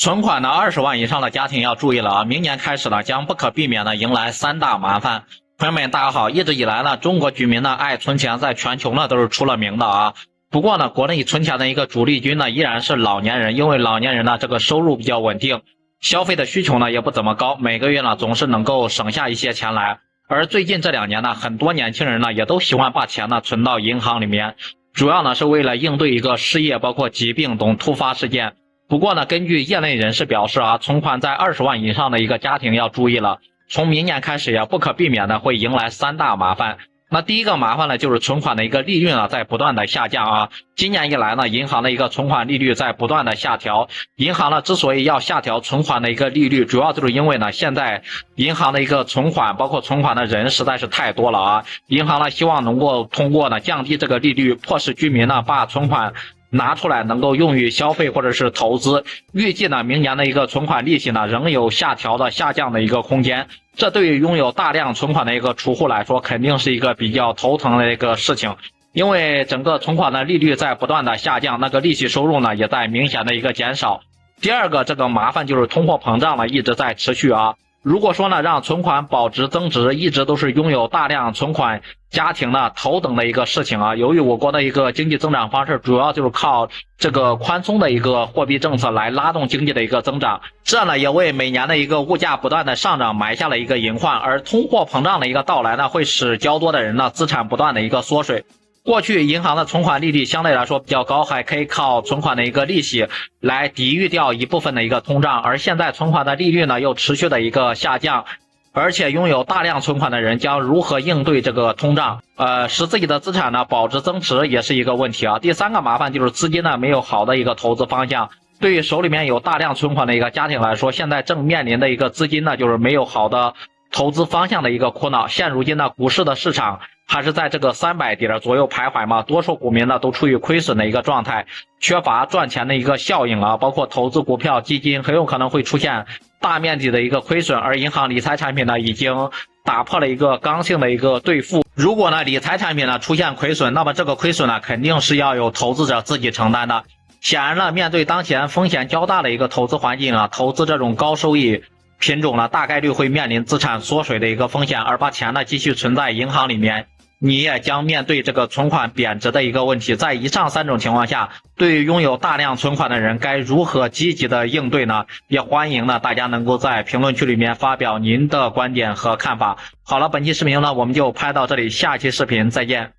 存款呢20万以上的家庭要注意了啊！明年开始呢，将不可避免的迎来3大麻烦。朋友们，大家好！一直以来呢，中国居民呢爱存钱，在全球呢都是出了名的啊。不过呢，国内存钱的一个主力军呢依然是老年人，因为老年人呢这个收入比较稳定，消费的需求呢也不怎么高，每个月呢总是能够省下一些钱来。而最近这2年呢，很多年轻人呢也都喜欢把钱呢存到银行里面，主要呢是为了应对一个失业、包括疾病等突发事件。不过呢，根据业内人士表示啊，存款在20万以上的一个家庭要注意了，从明年开始也不可避免的会迎来3大麻烦。那第一个麻烦呢，就是存款的一个利率呢在不断的下降啊。今年以来呢，银行的一个存款利率在不断的下调。银行呢之所以要下调存款的一个利率，主要就是因为呢，现在银行的一个存款，包括存款的人实在是太多了啊。银行呢希望能够通过呢降低这个利率，迫使居民呢把存款拿出来能够用于消费或者是投资。预计呢明年的一个存款利息呢仍有下降的一个空间，这对于拥有大量存款的一个储户来说肯定是一个比较头疼的一个事情，因为整个存款的利率在不断的下降，那个利息收入呢也在明显的一个减少。第二个这个麻烦就是通货膨胀呢一直在持续啊。如果说呢让存款保值增值一直都是拥有大量存款家庭呢头等的一个事情啊，由于我国的一个经济增长方式主要就是靠这个宽松的一个货币政策来拉动经济的一个增长，这呢也为每年的一个物价不断的上涨埋下了一个隐患。而通货膨胀的一个到来呢，会使较多的人呢资产不断的一个缩水。过去银行的存款利率相对来说比较高，还可以靠存款的一个利息来抵御掉一部分的一个通胀，而现在存款的利率呢又持续的一个下降，而且拥有大量存款的人将如何应对这个通胀，使自己的资产呢保值增值也是一个问题啊。第三个麻烦就是资金呢没有好的一个投资方向，对于手里面有大量存款的一个家庭来说，现在正面临的一个资金呢就是没有好的投资方向的一个苦恼。现如今呢股市的市场还是在这个300点左右徘徊嘛，多数股民呢都处于亏损的一个状态，缺乏赚钱的一个效应啊，包括投资股票基金很有可能会出现大面积的一个亏损，而银行理财产品呢已经打破了一个刚性的一个兑付。如果呢理财产品呢出现亏损，那么这个亏损呢肯定是要有投资者自己承担的。显然呢，面对当前风险较大的一个投资环境啊，投资这种高收益品种呢大概率会面临资产缩水的一个风险，而把钱呢继续存在银行里面，你也将面对这个存款贬值的一个问题。在以上3种情况下，对于拥有大量存款的人该如何积极的应对呢？也欢迎呢大家能够在评论区里面发表您的观点和看法。好了，本期视频呢我们就拍到这里，下期视频再见。